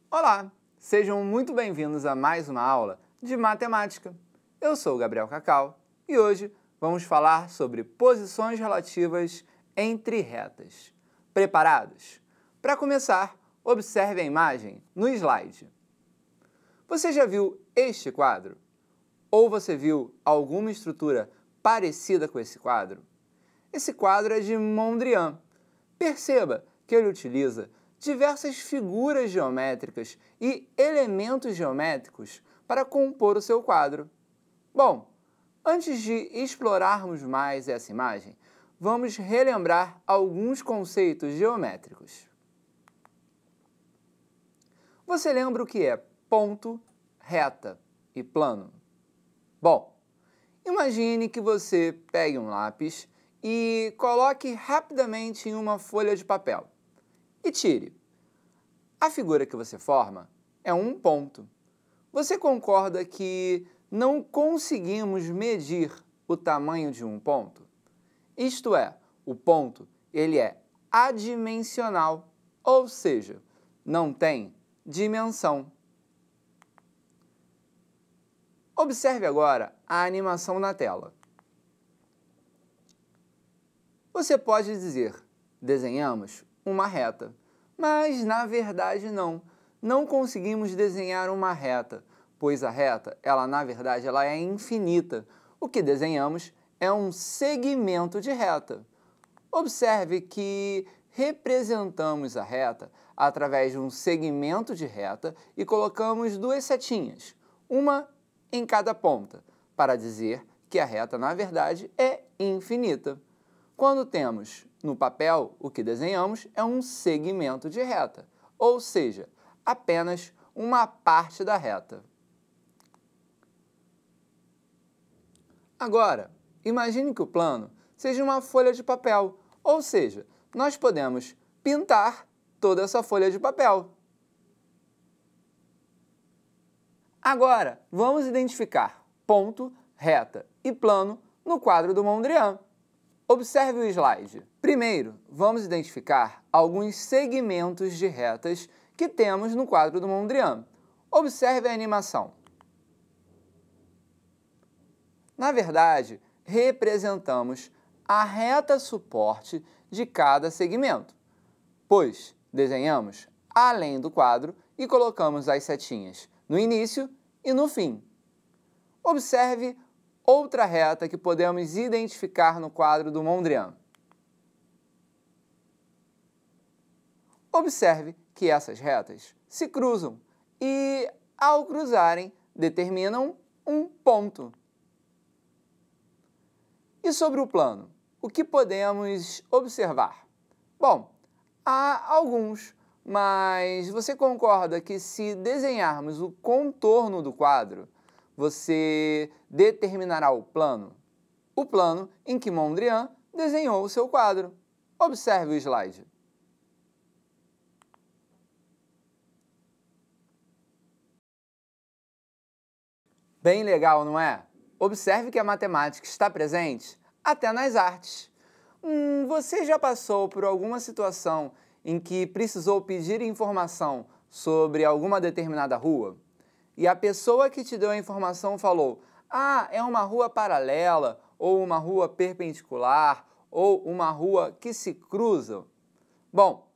Olá, sejam muito bem-vindos a mais uma aula de matemática. Eu sou o Gabriel Cacau e hoje vamos falar sobre posições relativas entre retas. Preparados? Para começar, observe a imagem no slide. Você já viu este quadro? Ou você viu alguma estrutura parecida com esse quadro? Esse quadro é de Mondrian. Perceba que ele utiliza diversas figuras geométricas e elementos geométricos para compor o seu quadro. Bom, antes de explorarmos mais essa imagem, vamos relembrar alguns conceitos geométricos. Você lembra o que é ponto, reta e plano? Bom, imagine que você pegue um lápis e coloque rapidamente em uma folha de papel e tire. A figura que você forma é um ponto. Você concorda que não conseguimos medir o tamanho de um ponto? Isto é, o ponto ele é adimensional, ou seja, não tem dimensão. Observe agora a animação na tela. Você pode dizer, desenhamos uma reta, mas na verdade não conseguimos desenhar uma reta, pois a reta, na verdade, ela é infinita. O que desenhamos é um segmento de reta. Observe que representamos a reta através de um segmento de reta e colocamos duas setinhas, uma em cada ponta, para dizer que a reta, na verdade, é infinita. Quando temos no papel, o que desenhamos é um segmento de reta, ou seja, apenas uma parte da reta. Agora, imagine que o plano seja uma folha de papel, ou seja, nós podemos pintar toda essa folha de papel. Agora, vamos identificar ponto, reta e plano no quadro do Mondrian. Observe o slide. Primeiro, vamos identificar alguns segmentos de retas que temos no quadro do Mondrian. Observe a animação. Na verdade, representamos a reta suporte de cada segmento, pois desenhamos além do quadro e colocamos as setinhas no início e no fim. Observe outra reta que podemos identificar no quadro do Mondrian. Observe que essas retas se cruzam e, ao cruzarem, determinam um ponto. E sobre o plano, o que podemos observar? Bom, há alguns, mas você concorda que se desenharmos o contorno do quadro, você determinará o plano em que Mondrian desenhou o seu quadro. Observe o slide. Bem legal, não é? Observe que a matemática está presente até nas artes. Você já passou por alguma situação em que precisou pedir informação sobre alguma determinada rua? E a pessoa que te deu a informação falou: ah, é uma rua paralela, ou uma rua perpendicular, ou uma rua que se cruza. Bom,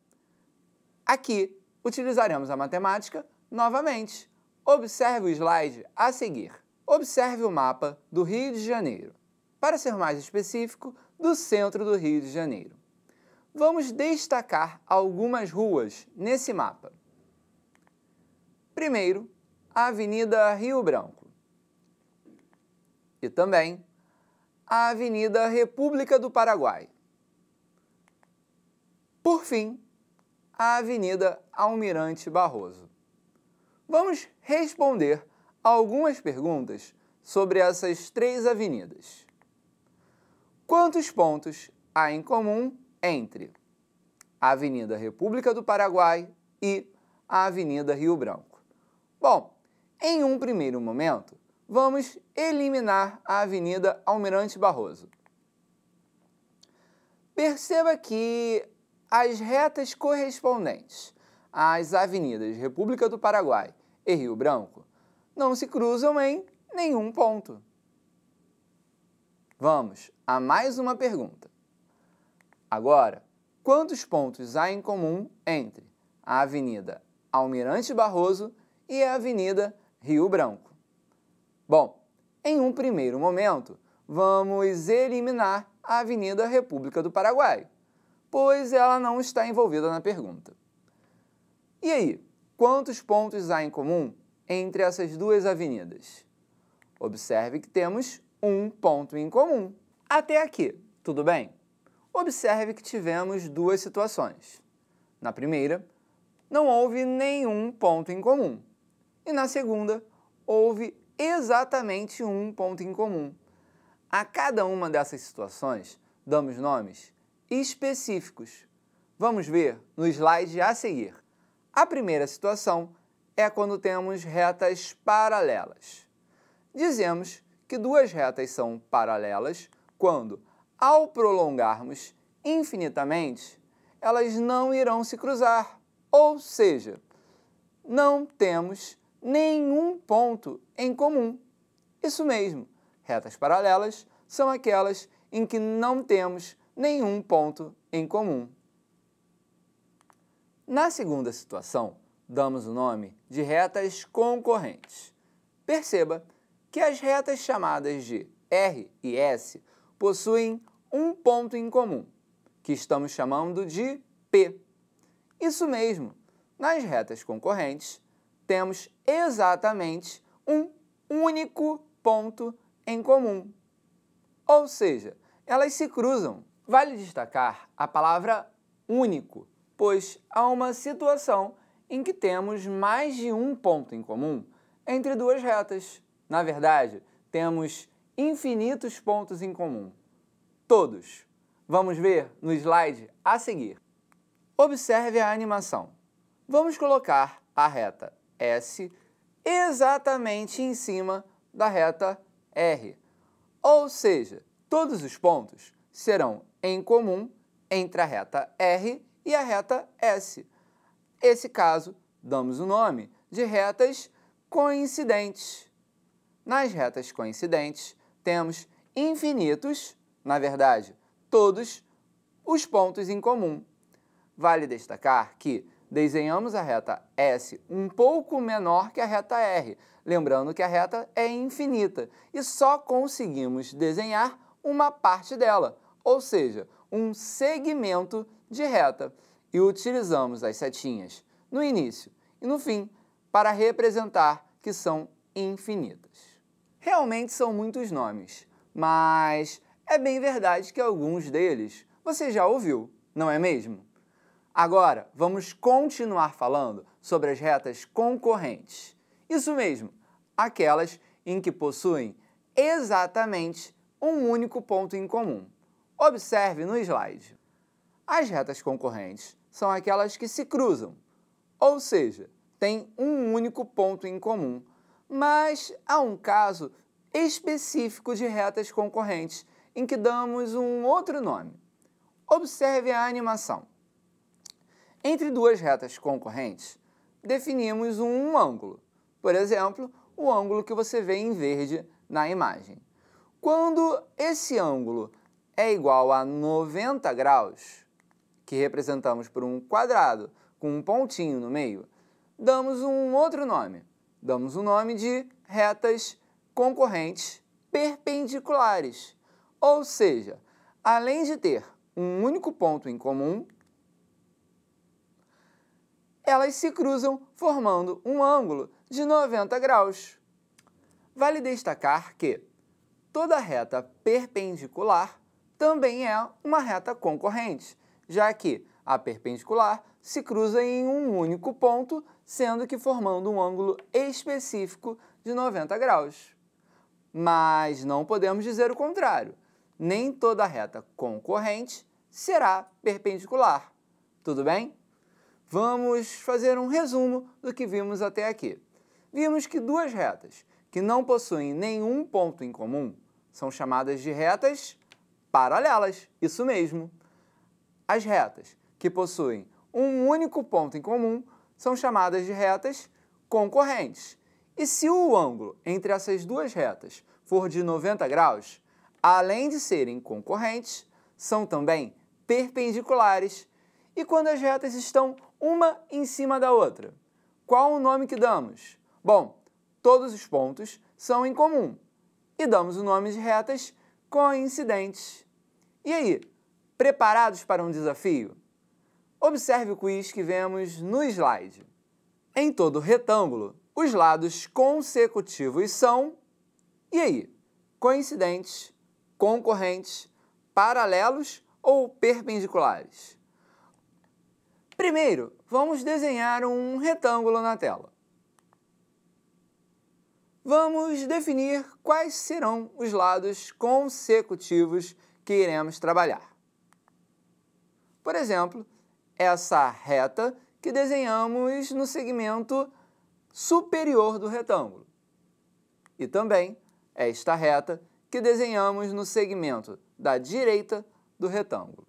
aqui utilizaremos a matemática novamente. Observe o slide a seguir. Observe o mapa do Rio de Janeiro. Para ser mais específico, do centro do Rio de Janeiro. Vamos destacar algumas ruas nesse mapa. Primeiro, a Avenida Rio Branco e também a Avenida República do Paraguai. Por fim, a Avenida Almirante Barroso. Vamos responder algumas perguntas sobre essas três avenidas. Quantos pontos há em comum entre a Avenida República do Paraguai e a Avenida Rio Branco? Bom, em um primeiro momento, vamos eliminar a Avenida Almirante Barroso. Perceba que as retas correspondentes as avenidas República do Paraguai e Rio Branco não se cruzam em nenhum ponto. Vamos a mais uma pergunta. Agora, quantos pontos há em comum entre a Avenida Almirante Barroso e a Avenida Rio Branco? Bom, em um primeiro momento, vamos eliminar a Avenida República do Paraguai, pois ela não está envolvida na pergunta. E aí, quantos pontos há em comum entre essas duas avenidas? Observe que temos um ponto em comum. Até aqui, tudo bem? Observe que tivemos duas situações. Na primeira, não houve nenhum ponto em comum. E na segunda, houve exatamente um ponto em comum. A cada uma dessas situações, damos nomes específicos. Vamos ver no slide a seguir. A primeira situação é quando temos retas paralelas. Dizemos que duas retas são paralelas quando, ao prolongarmos infinitamente, elas não irão se cruzar, ou seja, não temos nenhum ponto em comum. Isso mesmo, retas paralelas são aquelas em que não temos nenhum ponto em comum. Na segunda situação, damos o nome de retas concorrentes. Perceba que as retas chamadas de R e S possuem um ponto em comum, que estamos chamando de P. Isso mesmo, nas retas concorrentes, temos exatamente um único ponto em comum. Ou seja, elas se cruzam. Vale destacar a palavra único, pois há uma situação em que temos mais de um ponto em comum entre duas retas. Na verdade, temos infinitos pontos em comum. Todos. Vamos ver no slide a seguir. Observe a animação. Vamos colocar a reta S exatamente em cima da reta R. Ou seja, todos os pontos serão em comum entre a reta R e a reta S. Esse caso, damos o nome de retas coincidentes. Nas retas coincidentes, temos infinitos, na verdade, todos os pontos em comum. Vale destacar que desenhamos a reta S um pouco menor que a reta R, lembrando que a reta é infinita e só conseguimos desenhar uma parte dela, ou seja, um segmento de reta, e utilizamos as setinhas no início e no fim para representar que são infinitas. Realmente são muitos nomes, mas é bem verdade que alguns deles você já ouviu, não é mesmo? Agora, vamos continuar falando sobre as retas concorrentes. Isso mesmo, aquelas em que possuem exatamente um único ponto em comum. Observe no slide. As retas concorrentes são aquelas que se cruzam, ou seja, têm um único ponto em comum, mas há um caso específico de retas concorrentes em que damos um outro nome. Observe a animação. Entre duas retas concorrentes, definimos um ângulo. Por exemplo, o ângulo que você vê em verde na imagem. Quando esse ângulo é igual a 90 graus, que representamos por um quadrado com um pontinho no meio, damos um outro nome. Damos o nome de retas concorrentes perpendiculares. Ou seja, além de ter um único ponto em comum, elas se cruzam formando um ângulo de 90 graus. Vale destacar que toda reta perpendicular também é uma reta concorrente, já que a perpendicular se cruza em um único ponto, sendo que formando um ângulo específico de 90 graus. Mas não podemos dizer o contrário. Nem toda reta concorrente será perpendicular. Tudo bem? Vamos fazer um resumo do que vimos até aqui. Vimos que duas retas que não possuem nenhum ponto em comum são chamadas de retas paralelas. Isso mesmo. As retas que possuem um único ponto em comum são chamadas de retas concorrentes. E se o ângulo entre essas duas retas for de 90 graus, além de serem concorrentes, são também perpendiculares. E quando as retas estão uma em cima da outra, qual o nome que damos? Bom, todos os pontos são em comum e damos o nome de retas coincidentes. E aí, preparados para um desafio? Observe o quiz que vemos no slide. Em todo retângulo, os lados consecutivos são, e aí, coincidentes, concorrentes, paralelos ou perpendiculares? Primeiro, vamos desenhar um retângulo na tela. Vamos definir quais serão os lados consecutivos que iremos trabalhar. Por exemplo, essa reta que desenhamos no segmento superior do retângulo. E também esta reta que desenhamos no segmento da direita do retângulo.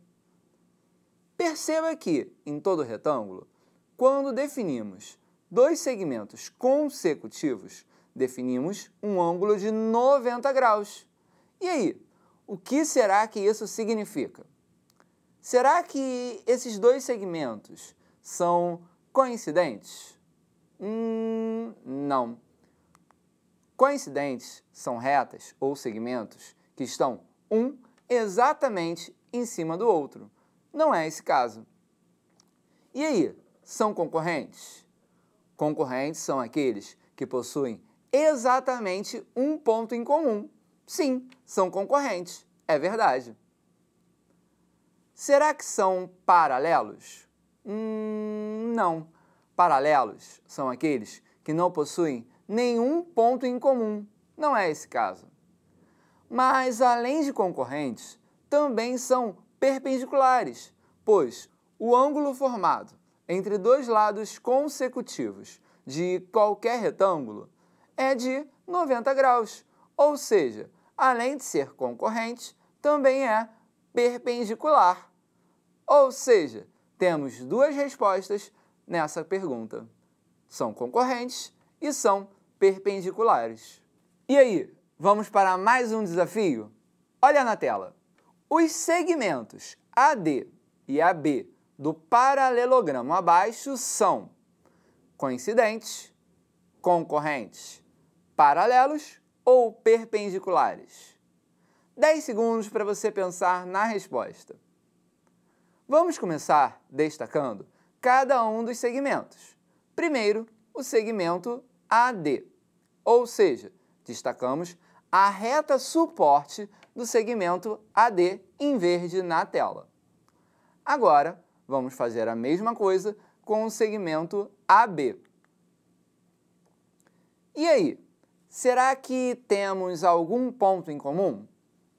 Perceba que, em todo retângulo, quando definimos dois segmentos consecutivos, definimos um ângulo de 90 graus. E aí, o que será que isso significa? Será que esses dois segmentos são coincidentes? Não. Coincidentes são retas ou segmentos que estão um exatamente em cima do outro. Não é esse caso. E aí, são concorrentes? Concorrentes são aqueles que possuem exatamente um ponto em comum. Sim, são concorrentes, é verdade. Será que são paralelos? Não. Paralelos são aqueles que não possuem nenhum ponto em comum. Não é esse caso. Mas, além de concorrentes, também são perpendiculares, pois o ângulo formado entre dois lados consecutivos de qualquer retângulo é de 90 graus, ou seja, além de ser concorrente, também é perpendicular. Ou seja, temos duas respostas nessa pergunta. São concorrentes e são perpendiculares. E aí, vamos para mais um desafio? Olha na tela. Os segmentos AD e AB do paralelogramo abaixo são coincidentes, concorrentes, paralelos ou perpendiculares? 10 segundos para você pensar na resposta. Vamos começar destacando cada um dos segmentos. Primeiro, o segmento AD, ou seja, destacamos a reta suporte do segmento AD em verde na tela. Agora, vamos fazer a mesma coisa com o segmento AB. E aí, será que temos algum ponto em comum?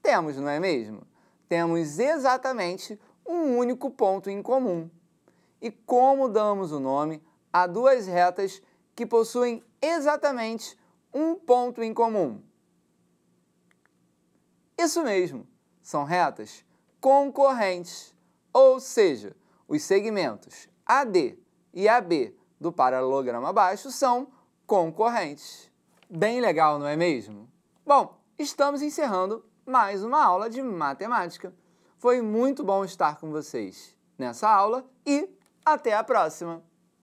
Temos, não é mesmo? Temos exatamente um único ponto em comum. E como damos o nome a duas retas que possuem exatamente um ponto em comum? Isso mesmo, são retas concorrentes, ou seja, os segmentos AD e AB do paralelogramo abaixo são concorrentes. Bem legal, não é mesmo? Bom, estamos encerrando mais uma aula de matemática. Foi muito bom estar com vocês nessa aula e até a próxima!